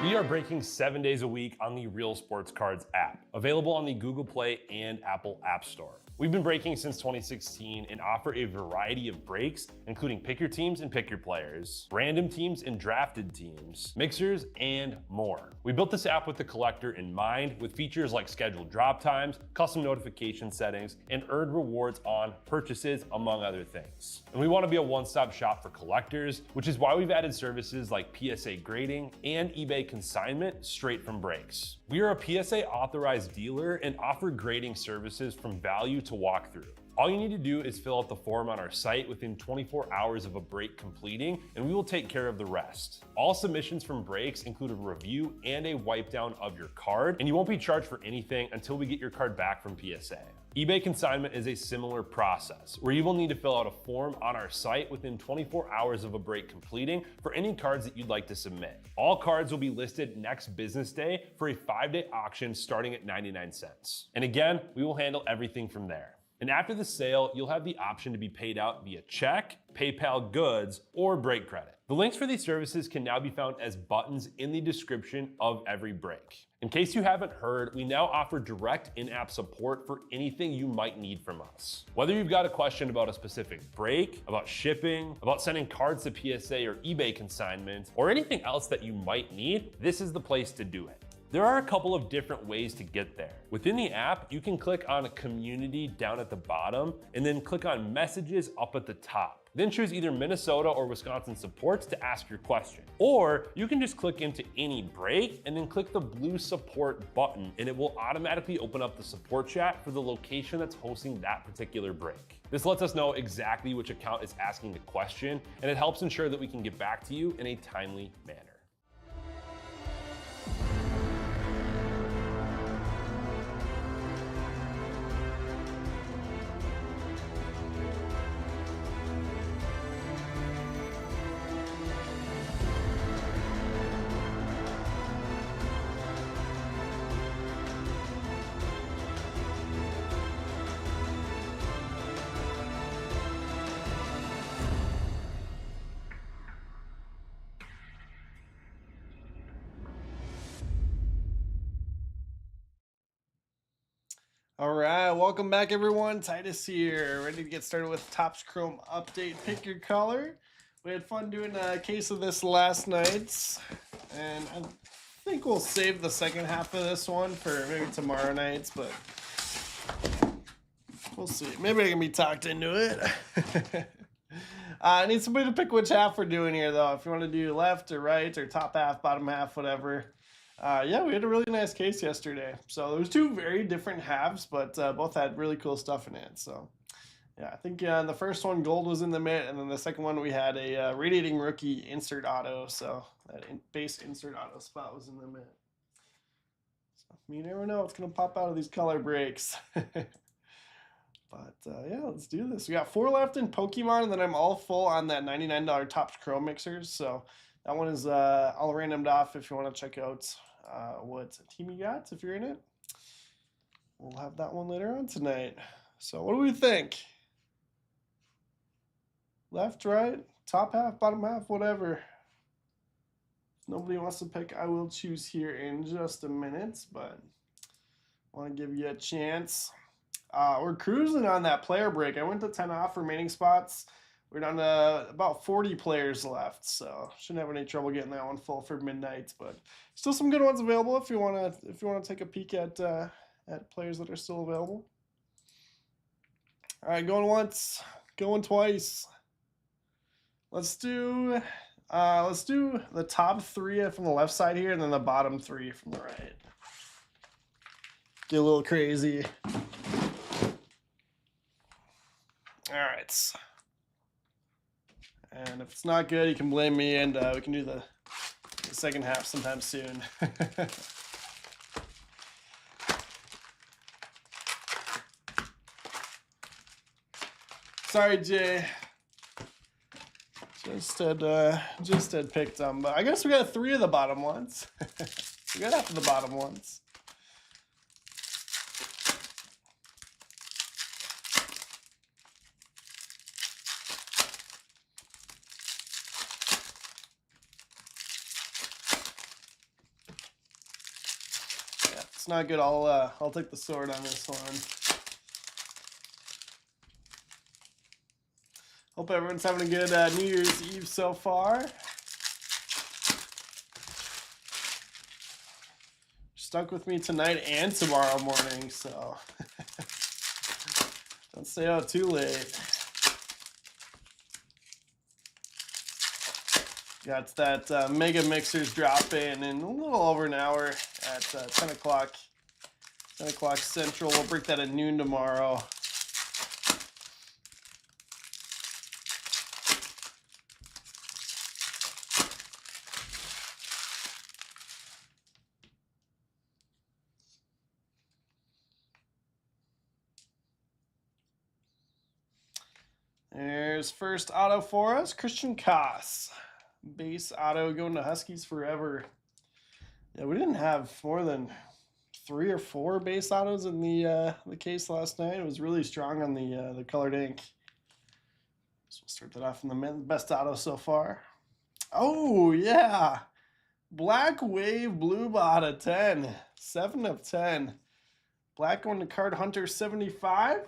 We are breaking 7 days a week on the Real Sports Cards app, available on the Google Play and Apple App Store. We've been breaking since 2016 and offer a variety of breaks, including pick your teams and pick your players, random teams and drafted teams, mixers, and more. We built this app with the collector in mind, with features like scheduled drop times, custom notification settings, and earned rewards on purchases, among other things. And we want to be a one-stop shop for collectors, which is why we've added services like PSA grading and eBay consignment straight from breaks. We are a PSA authorized dealer and offer grading services from value to walkthrough. All you need to do is fill out the form on our site within 24 hours of a break completing, and we will take care of the rest. All submissions from breaks include a review and a wipe down of your card, and you won't be charged for anything until we get your card back from PSA. eBay consignment is a similar process, where you will need to fill out a form on our site within 24 hours of a break completing for any cards that you'd like to submit. All cards will be listed next business day for a 5-day auction starting at 99 cents. And again, we will handle everything from there. And after the sale, you'll have the option to be paid out via check, PayPal goods, or break credit. The links for these services can now be found as buttons in the description of every break. In case you haven't heard, we now offer direct in-app support for anything you might need from us. Whether you've got a question about a specific break, about shipping, about sending cards to PSA or eBay consignment, or anything else that you might need, this is the place to do it. There are a couple of different ways to get there. Within the app, you can click on Community down at the bottom, and then click on Messages up at the top. Then choose either Minnesota or Wisconsin supports to ask your question. Or you can just click into any break and then click the blue support button, and it will automatically open up the support chat for the location that's hosting that particular break. This lets us know exactly which account is asking the question, and it helps ensure that we can get back to you in a timely manner. All right, welcome back everyone. Titus here, ready to get started with Topps Chrome update. Pick your color. We had fun doing a case of this last night, and I think we'll save the second half of this one for maybe tomorrow nights, but we'll see. Maybe I can be talked into it. I need somebody to pick which half we're doing here, though. If you want to do left or right or top half, bottom half, whatever. Yeah, we had a really nice case yesterday. So there was two very different halves, but both had really cool stuff in it. So yeah, I think the first one, gold was in the mid, and then the second one we had a radiating rookie insert auto. So that base insert auto spot was in the mid. So you never know what's gonna pop out of these color breaks. But yeah, let's do this. We got 4 left in Pokemon, and then I'm all full on that $99 Topps Chrome mixers. So that one is all randomed off if you want to check out what team you got if you're in it. We'll have that one later on tonight. So what do we think? Left, right, top half, bottom half, whatever. If nobody wants to pick, I will choose here in just a minute, but I want to give you a chance. We're cruising on that player break. I went to 10 off remaining spots. We're down to about 40 players left, so shouldn't have any trouble getting that one full for midnight. But still some good ones available if you wanna take a peek at players that are still available. All right, going once, going twice. Let's do the top 3 from the left side here, and then the bottom 3 from the right. Get a little crazy. All right. And if it's not good, you can blame me, and we can do the second half sometime soon. Sorry, Jay. Just had picked them, but I guess we got 3 of the bottom ones. We got half of the bottom ones. not good. I'll take the sword on this one. Hope everyone's having a good New Year's Eve so far. Stuck with me tonight and tomorrow morning, so don't stay out too late. Got that Mega Mixers drop in a little over an hour at 10 o'clock. 10 o'clock Central. We'll break that at noon tomorrow. There's first auto for us, Christian Koss. Base auto going to Huskies forever. Yeah, we didn't have more than 3 or 4 base autos in the case last night. It was really strong on the colored ink. So we'll start that off in the best auto so far. Oh yeah, Black Wave Blue Bot 10, 7 of 10. Black going to Card Hunter 75.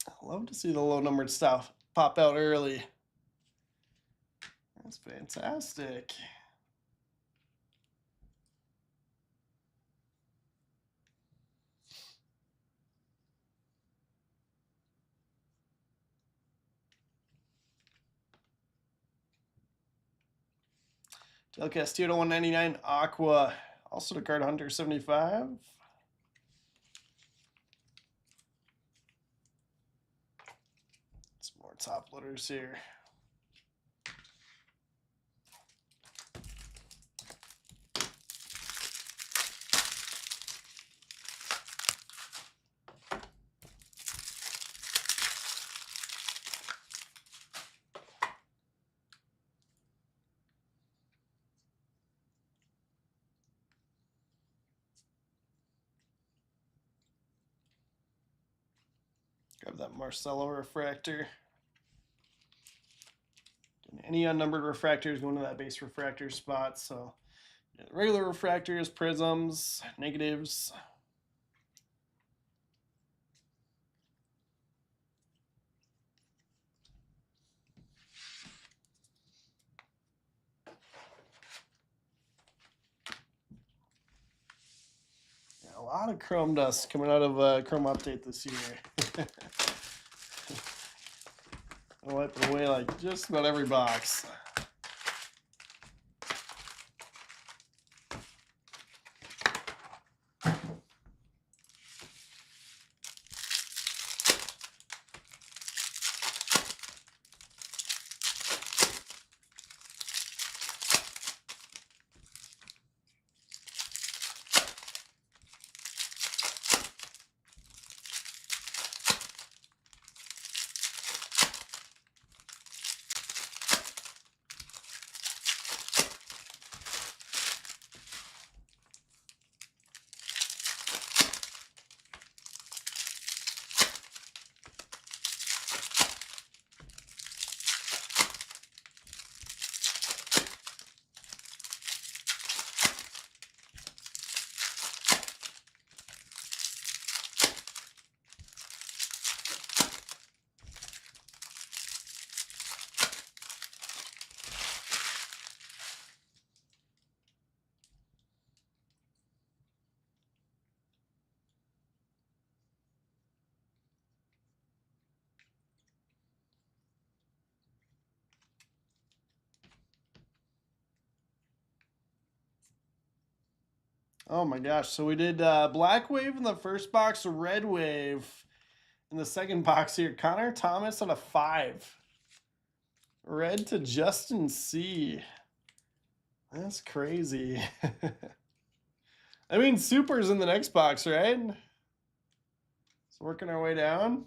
I love to see the low numbered stuff pop out early. That's fantastic. Del Castillo 199 Aqua, also to Card Hunter 75. Some more top loaders here. Grab that Marcelo refractor. And any unnumbered refractors going to that base refractor spot. So yeah, regular refractors, prisms, negatives. Yeah, a lot of chrome dust coming out of Chrome Update this year. I wipe it away like just about every box. Oh my gosh. So we did Black Wave in the first box, Red Wave in the second box here. Connor Thomas on a 5. Red to Justin C. That's crazy. I mean, Super's in the next box, right? So working our way down.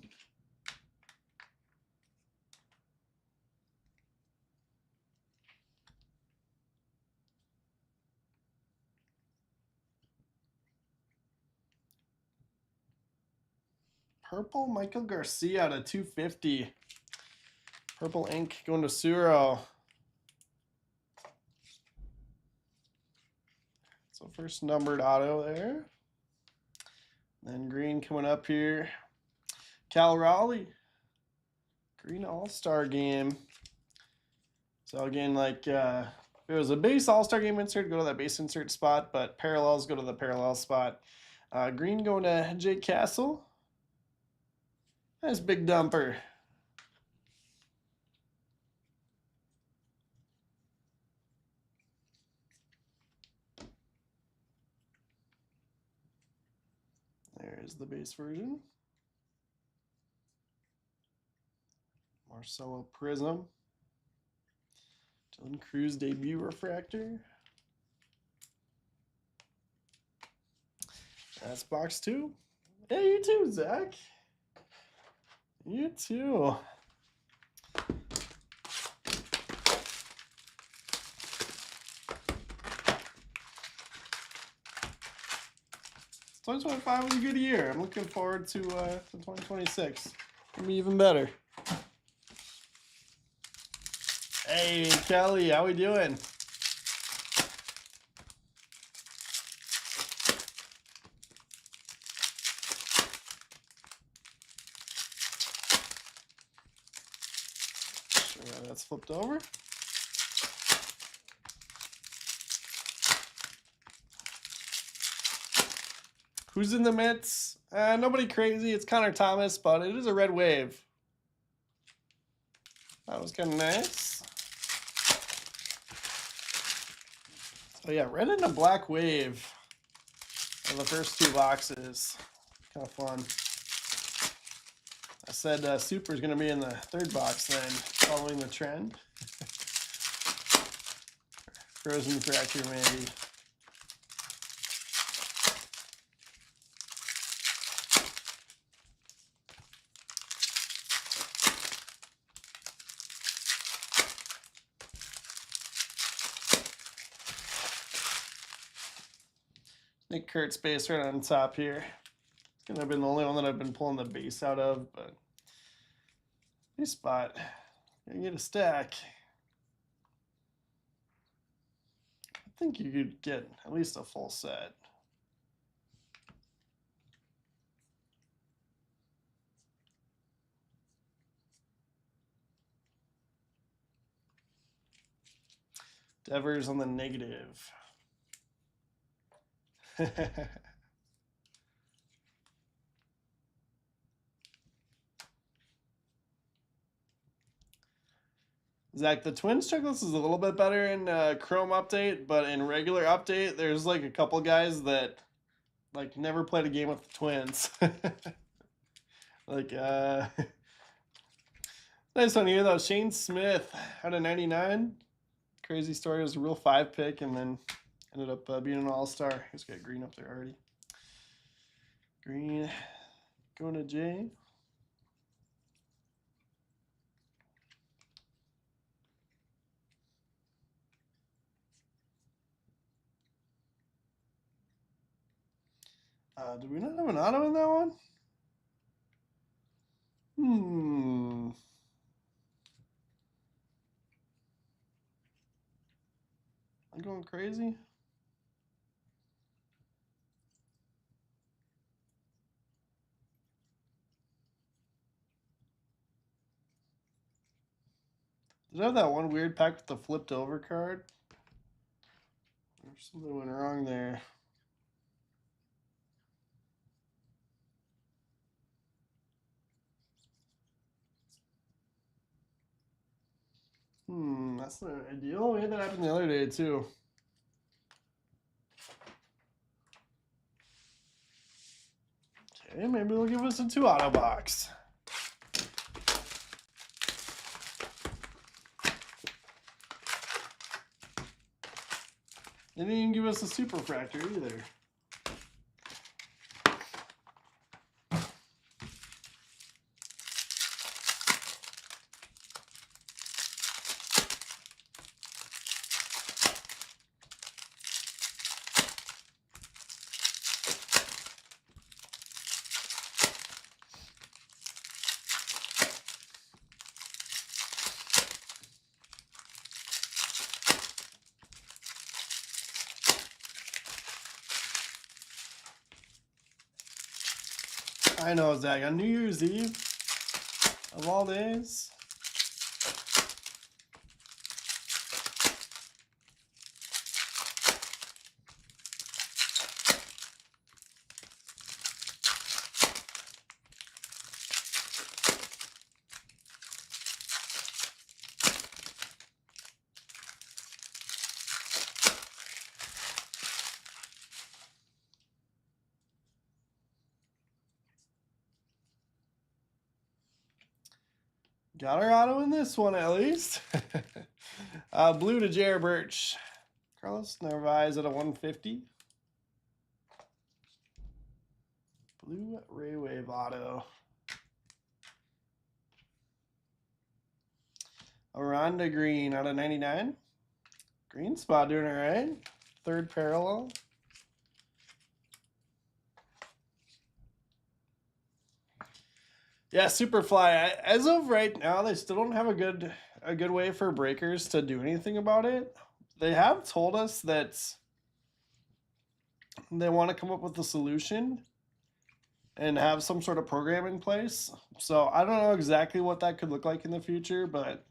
Purple Michael Garcia out of 250. Purple ink going to Suro. So first numbered auto there. Then green coming up here. Cal Raleigh. Green All-Star game. So again, like if it was a base All-Star game insert, go to that base insert spot, but parallels go to the parallel spot. Green going to Jake Castle. Nice big dumper. There's the base version. Marcelo Prism. Dylan Cruz debut refractor. That's box 2. Yeah, you too, Zach. You too. So 2025 was a good year. I'm looking forward to 2026. Gonna be even better. Hey, Kelly, how we doing? Sure, that's flipped over. Who's in the Mets? Nobody crazy. It's Connor Thomas, but it is a red wave. That was kind of nice. So yeah, red and a black wave are the first 2 boxes. Kind of fun. I said Super is going to be in the 3rd box then, following the trend. Frozen fracture maybe. Nick Kurtz base right on top here. It's gonna have been the only one that I've been pulling the base out of, but nice spot. Gonna get a stack. I think you could get at least a full set. Devers on the negative. Zach, the Twins checklist is a little bit better in Chrome update, but in regular update, there's like a couple guys that like never played a game with the Twins. Like nice one here though. Shane Smith out of 99. Crazy story. It was a real 5 pick and then ended up being an all-star. He's got green up there already. Green going to Jay. Do we not have an auto in that one? I'm going crazy. Did I have that one weird pack with the flipped over card? There's something went wrong there. That's not ideal. We had that happen the other day too. Okay, maybe they'll give us a 2 auto box. They didn't even give us a super fractor either. I know, Zach. On New Year's Eve, of all days. Got our auto in this one at least. Blue to Jared Birch. Carlos Narvaez at a 150. Blue Ray Wave auto. Aranda Green out of 99. Green spot doing it right. Third parallel. Yeah, Superfly. As of right now, they still don't have a good way for breakers to do anything about it. They have told us that they want to come up with a solution and have some sort of program in place. So I don't know exactly what that could look like in the future, but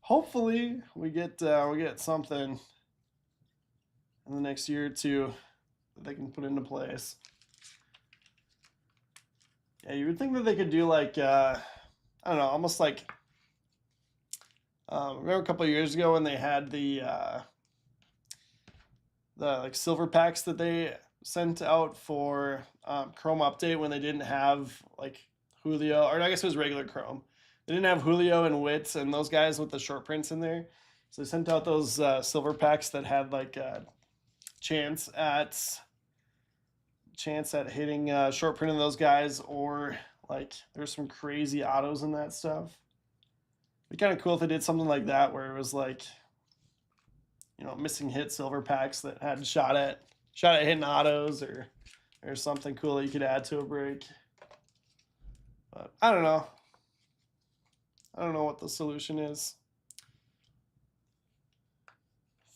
hopefully we get something in the next year or two that they can put into place. Yeah, you would think that they could do like I don't know, almost like remember a couple of years ago when they had the like silver packs that they sent out for Chrome update when they didn't have like Julio, or I guess it was regular Chrome. They didn't have Julio and Witz and those guys with the short prints in there. So they sent out those silver packs that had like chance at hitting short print of those guys, or like there's some crazy autos in that stuff. It'd be kind of cool if they did something like that where it was like, you know, missing hit silver packs that had shot at hitting autos, or something cool that you could add to a break. But I don't know. I don't know what the solution is.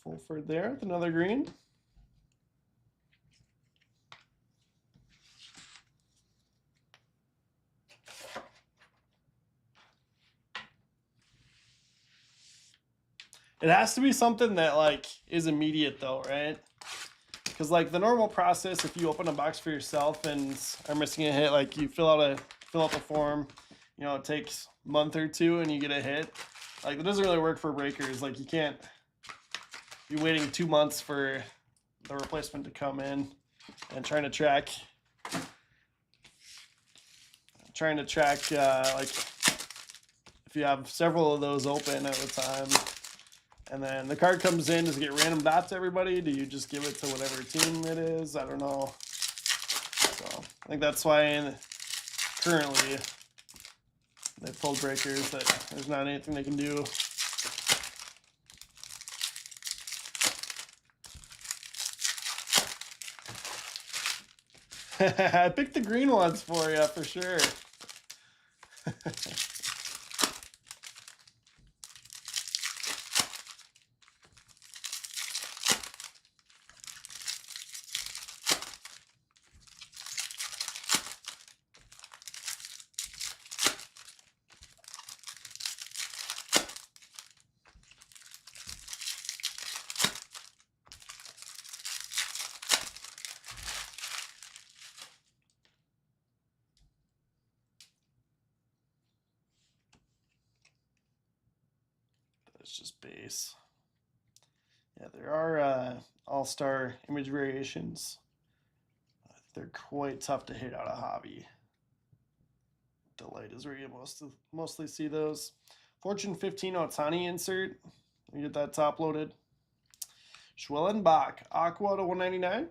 Fulford there with another green. It has to be something that like is immediate though, right? Because like the normal process, if you open a box for yourself and are missing a hit, like you fill out the form, you know, it takes a month or two and you get a hit. Like it doesn't really work for breakers. Like you can't be waiting 2 months for the replacement to come in and trying to track like if you have several of those open at a time. And then the card comes in, does it get random dots to everybody? Do you just give it to whatever team it is? I don't know. So I think that's why currently they've told breakers that there's not anything they can do. I picked the green ones for you for sure. It's just base. Yeah, there are all-star image variations. They're quite tough to hit out of hobby. Delight is where you mostly see those. Fortune 15 Otani insert. We get that top loaded. Schwellenbach, Aqua to 199.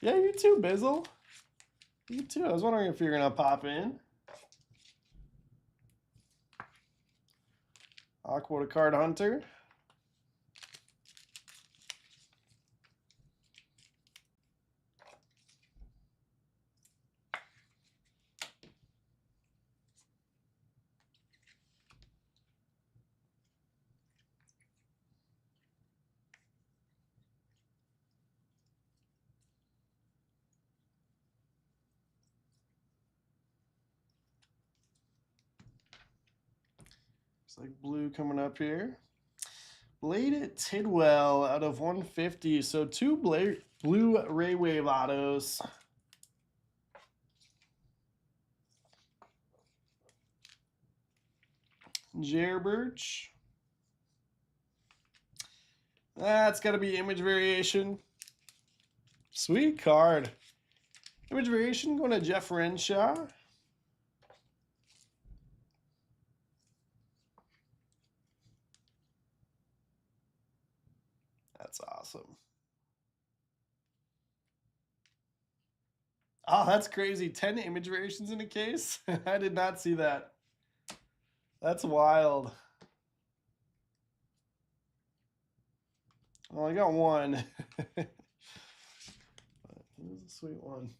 Yeah, you too, Bizzle. You too. I was wondering if you're gonna pop in. Aqua to Card Hunter. Looks like blue coming up here. Blade Tidwell out of 150. So 2 blue Ray Wave autos. Jer Birch. That's got to be image variation. Sweet card. Image variation going to Jeff Renshaw. That's awesome. Oh, that's crazy. 10 image variations in a case? I did not see that. That's wild. Well, I got one. It was a sweet one.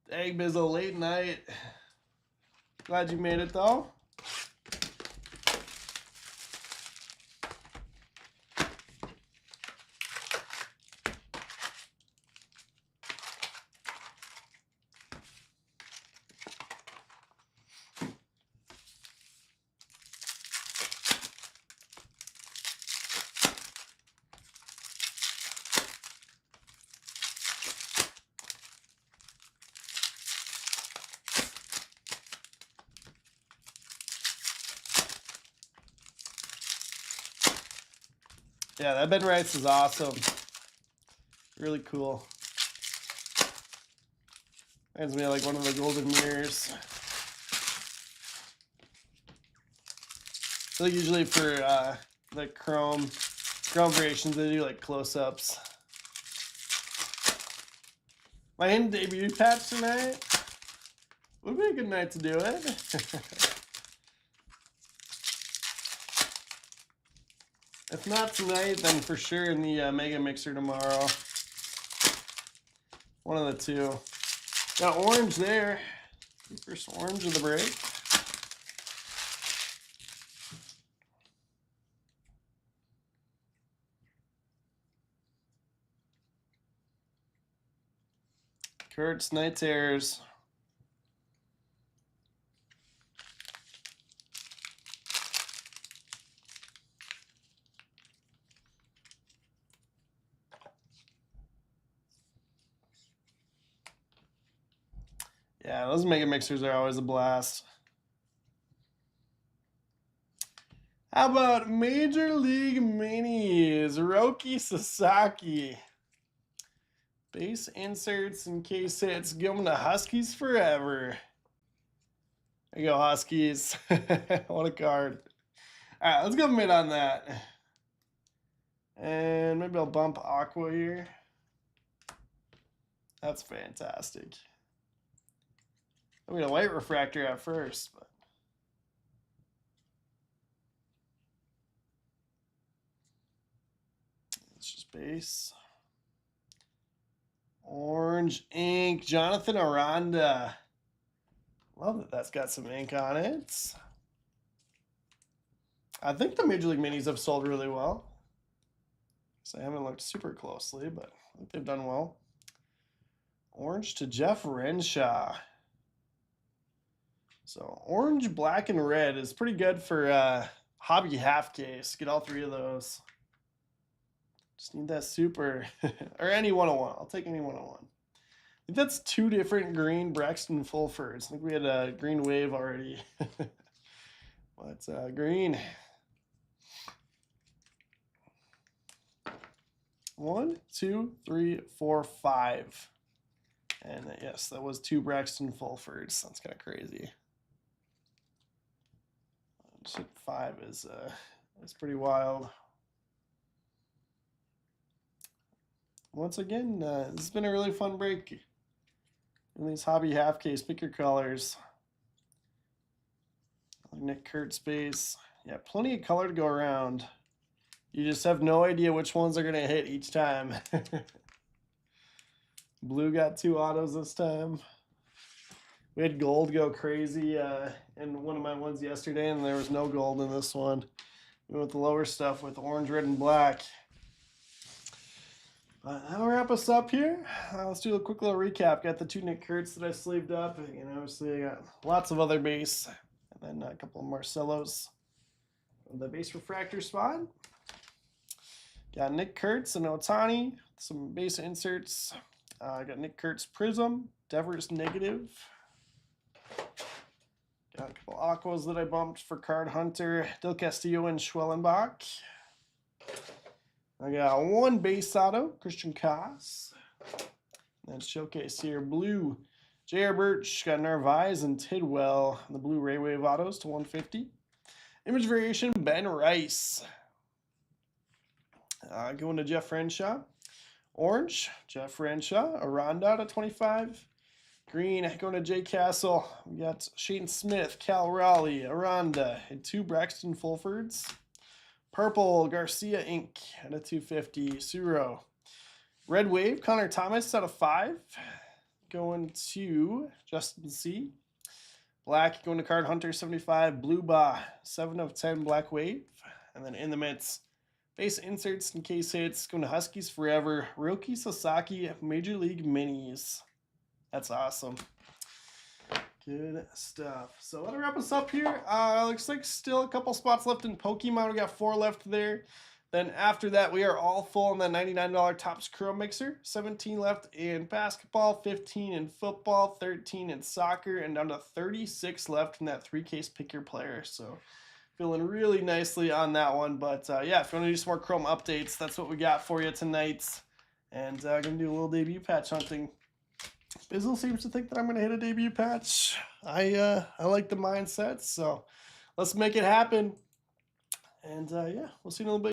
Egg Bizzle, late night. Glad you made it though. Yeah, that Ben Rice is awesome. Really cool. Reminds me of like one of the golden mirrors. So usually for the chrome variations, they do like close-ups. My hidden debut patch tonight would be a good night to do it. If not tonight, then for sure in the Mega Mixer tomorrow. One of the two. Got orange there. First orange of the break. Kurtz, Night Terrors. Yeah, those Mega Mixers are always a blast. How about Major League Minis? Roki Sasaki. Base inserts and case hits going to Huskies forever. There you go, Huskies. What a card. All right, let's go mid on that. And maybe I'll bump Aqua here. That's fantastic. I mean, a white refractor at first, but it's just base. Orange ink, Jonathan Aranda. Love that that's got some ink on it. I think the Major League Minis have sold really well. So I haven't looked super closely, but I think they've done well. Orange to Jeff Renshaw. So orange, black, and red is pretty good for hobby half case. Get all 3 of those. Just need that super or any 101. I'll take any 101. I think that's 2 different green Braxton Fulfords. I think we had a green wave already. What's green? 1, 2, 3, 4, 5. And yes, that was 2 Braxton Fulfords. That's kind of crazy. 5 is pretty wild. Once again, this has been a really fun break. In these hobby half case, pick your colors. Nick Kurtz base. Yeah, plenty of color to go around. You just have no idea which ones are going to hit each time. Blue got 2 autos this time. We had gold go crazy in one of my ones yesterday, and there was no gold in this one. We went with the lower stuff with orange, red, and black. That'll wrap us up here. Let's do a quick little recap. Got the 2 Nick Kurtz that I sleeved up. And obviously, I got lots of other base. And then a couple of Marcellos. The base refractor spot. Got Nick Kurtz and Otani. Some base inserts. I got Nick Kurtz Prism. Devers Negative. Got a couple Aquas that I bumped for Card Hunter. Del Castillo and Schwellenbach. I got 1 base auto, Christian Koss. Then showcase here, blue, J.R. Birch, got Narvaez and Tidwell. The blue Ray Wave autos to 150. Image variation, Ben Rice. Going to Jeff Renshaw. Orange, Jeff Renshaw. Aranda to 25. Green, going to Jay Castle. We got Shane Smith, Cal Raleigh, Aranda, and 2 Braxton Fulfords. Purple, Garcia Inc. at a 250. Suro. Red Wave, Connor Thomas out of 5. Going to Justin C. Black, going to Card Hunter 75. Blue Ba, 7 of 10 Black Wave. And then in the mitts, base inserts and case hits. Going to Huskies Forever. Ryoki Sasaki, Major League Minis. That's awesome. Good stuff. So that'll wrap us up here. Looks like still a couple spots left in Pokemon. We got 4 left there. Then after that, we are all full on that $99 Topps Curl Mixer. 17 left in basketball, 15 in football, 13 in soccer, and down to 36 left in that 3-case Pick Your Player. So feeling really nicely on that one. But yeah, if you want to do some more Chrome updates, that's what we got for you tonight. And I'm going to do a little debut patch hunting. Bizzle seems to think that I'm going to hit a debut patch. I like the mindset, so let's make it happen. And yeah, we'll see you in a little bit.